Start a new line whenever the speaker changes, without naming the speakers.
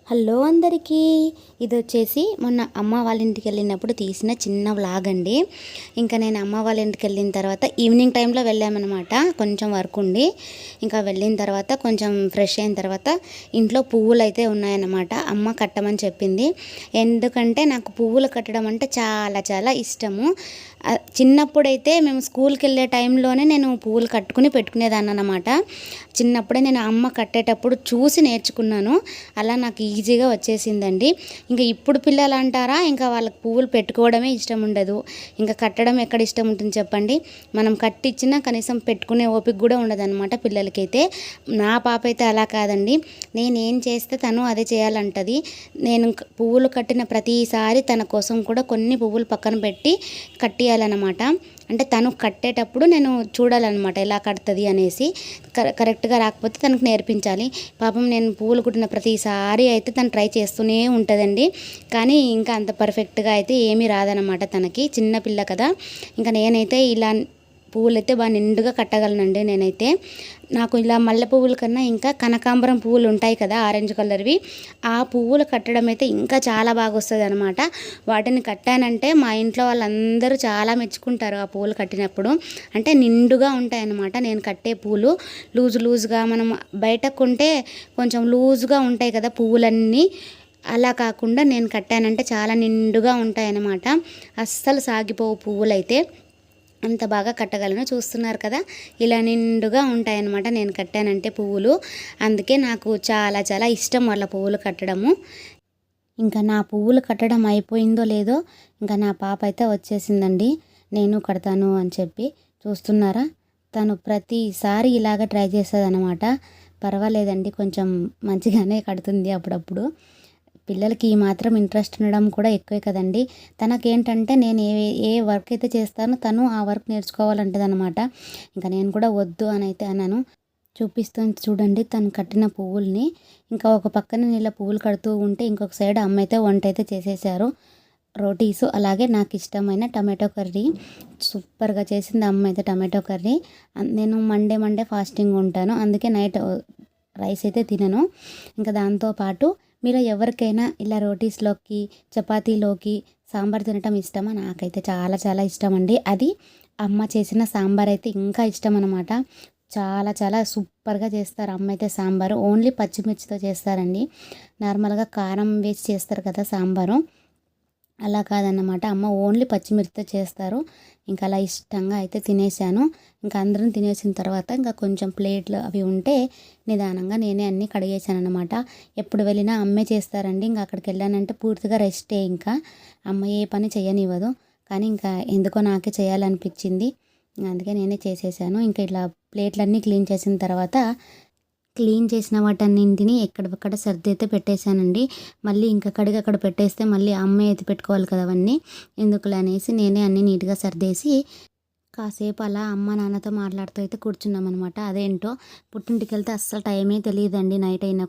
Hello అందరికీ, ఇది వచ్చేసి మొన్న అమ్మ వాళ్ళ ఇంటికి వెళ్ళినప్పుడు తీసిన చిన్న వ్లాగ్ అండి. ఇంకా నేను అమ్మ వాళ్ళ ఇంటికి వెళ్ళిన తర్వాత ఈవినింగ్ టైంలో వెళ్ళామన్నమాట. కొంచెం వర్క్ ఉండి ఇంకా వెళ్ళిన తర్వాత కొంచెం ఫ్రెష్ అయిన తర్వాత ఇంట్లో పువ్వులు అయితే ఉన్నాయన్నమాట. అమ్మ కట్టమని చెప్పింది. ఎందుకంటే నాకు పువ్వులు కట్టడం అంటే చాలా చాలా ఇష్టము. చిన్నప్పుడైతే మేము స్కూల్కి వెళ్ళే టైంలోనే నేను పువ్వులు కట్టుకుని పెట్టుకునేదాన్ని అన్నమాట. చిన్నప్పుడే నేను అమ్మ కట్టేటప్పుడు చూసి నేర్చుకున్నాను. అలా నాకు ఈజీగా వచ్చేసిందండి. ఇంకా ఇప్పుడు పిల్లలు అంటారా, ఇంకా వాళ్ళకి పువ్వులు పెట్టుకోవడమే ఇష్టం ఉండదు. ఇంకా కట్టడం ఎక్కడ ఇష్టం ఉంటుంది చెప్పండి. మనం కట్టించినా కనీసం పెట్టుకునే ఓపిక కూడా ఉండదన్నమాట పిల్లలకైతే. నా పాప అయితే అలా కాదండి. నేనేం చేస్తే తను అదే చేయాలంటది. నేను పువ్వులు కట్టిన ప్రతిసారి తన కోసం కూడా కొన్ని పువ్వులు పక్కన పెట్టి కట్టియాలన్నమాట. అంటే తను కట్టేటప్పుడు నేను చూడాలన్నమాట ఎలా కడుతుంది అనేసి. కరెక్ట్గా రాకపోతే తనకు నేర్పించాలి. పాపం నేను పువ్వులు కుట్టిన ప్రతిసారి అయితే తను ట్రై చేస్తూనే ఉంటుందండి. కానీ ఇంకా అంత పర్ఫెక్ట్గా అయితే ఏమీ రాదనమాట తనకి. చిన్న పిల్ల కదా. ఇంకా నేనైతే ఇలా పువ్వులు అయితే బాగా నిండుగా కట్టగలనండి నేనైతే. నాకు ఇలా మల్లె పువ్వుల కన్నా ఇంకా కనకాంబరం పువ్వులు ఉంటాయి కదా, ఆరెంజ్ కలర్వి, ఆ పువ్వులు కట్టడం అయితే ఇంకా చాలా బాగా వస్తుంది అనమాట. వాటిని కట్టానంటే మా ఇంట్లో వాళ్ళందరూ చాలా మెచ్చుకుంటారు ఆ పువ్వులు కట్టినప్పుడు. అంటే నిండుగా ఉంటాయి అన్నమాట నేను కట్టే పూలు. లూజుగా మనం బయట కొంటే కొంచెం లూజుగా ఉంటాయి కదా పువ్వులన్నీ. అలా కాకుండా నేను కట్టానంటే చాలా నిండుగా ఉంటాయి అన్నమాట. అస్సలు సాగిపోవు పువ్వులు అయితే. అంత బాగా కట్టగలను. చూస్తున్నారు కదా, ఇలా నిండుగా ఉంటాయన్నమాట నేను కట్టానంటే పువ్వులు. అందుకే నాకు చాలా చాలా ఇష్టం వాళ్ళ పువ్వులు కట్టడము. ఇంకా నా పువ్వులు కట్టడం అయిపోయిందో లేదో ఇంకా నా పాప అయితే వచ్చేసిందండి. నేను కడతాను అని చెప్పి. చూస్తున్నారా, తను ప్రతిసారి ఇలాగ ట్రై చేస్తుంది అనమాట. పర్వాలేదండి, కొంచెం మంచిగానే కడుతుంది అప్పుడప్పుడు. పిల్లలకి ఈ మాత్రం ఇంట్రెస్ట్ ఉండడం కూడా ఎక్కువే కదండి. తనకేంటంటే నేను ఏ వర్క్ అయితే చేస్తానో తను ఆ వర్క్ నేర్చుకోవాలంటది అనమాట. ఇంకా నేను కూడా వద్దు అని అయితే అన్నాను. చూపిస్తుంది చూడండి తను కట్టిన పువ్వుల్ని. ఇంకా ఒక పక్కన ఇలా పువ్వులు కడుతూ ఉంటే ఇంకొక సైడ్ అమ్మ అయితే వంట అయితే చేసేసారు. రోటీసు అలాగే నాకు ఇష్టమైన టమాటో కర్రీ సూపర్గా చేసింది అమ్మ అయితే. టమాటో కర్రీ నేను మండే ఫాస్టింగ్ ఉంటాను, అందుకే నైట్ రైస్ అయితే తినను. ఇంకా దాంతోపాటు మీలో ఎవరికైనా ఇలా రోటీస్లోకి చపాతీలోకి సాంబార్ తినటం ఇష్టమా? నాకైతే చాలా చాలా ఇష్టం అండి. అది అమ్మ చేసిన సాంబార్ అయితే ఇంకా ఇష్టం అనమాట. చాలా చాలా సూపర్గా చేస్తారు అమ్మ అయితే సాంబారు. ఓన్లీ పచ్చిమిర్చితో చేస్తారండి. నార్మల్గా కారం వేసి చేస్తారు కదా సాంబారు, అలా కాదన్నమాట. అమ్మ ఓన్లీ పచ్చిమిర్చితో చేస్తారు. ఇంకా అలా ఇష్టంగా అయితే తినేసాను. ఇంకా అందరం తినేసిన తర్వాత ఇంకా కొంచెం ప్లేట్లు అవి ఉంటే నిదానంగా నేనే అన్నీ కడిగేసాను అనమాట. ఎప్పుడు వెళ్ళినా అమ్మే చేస్తారండి. ఇంకా అక్కడికి వెళ్ళానంటే పూర్తిగా రెస్టే. ఇంకా అమ్మ ఏ పని చేయనివ్వదు. కానీ ఇంకా ఎందుకో నాకే చేయాలనిపించింది, అందుకే నేనే చేసేసాను. ఇంకా ఇట్లా ప్లేట్లన్నీ క్లీన్ చేసిన తర్వాత క్లీన్ చేసిన వాటన్నింటినీ ఎక్కడొక్కడ సర్ది అయితే పెట్టేశానండి. మళ్ళీ ఇంకా కడిగి అక్కడ పెట్టేస్తే మళ్ళీ అమ్మే ఎత్తి పెట్టుకోవాలి కదా అవన్నీ, ఎందుకులే అనేసి నేనే అన్నీ నీట్గా సర్దేసి కాసేపు అలా అమ్మ నాన్నతో మాట్లాడుతూ అయితే కూర్చున్నామన్నమాట. అదేంటో పుట్టింటికి వెళ్తే అస్సలు టైమే తెలియదండి నైట్ అయినా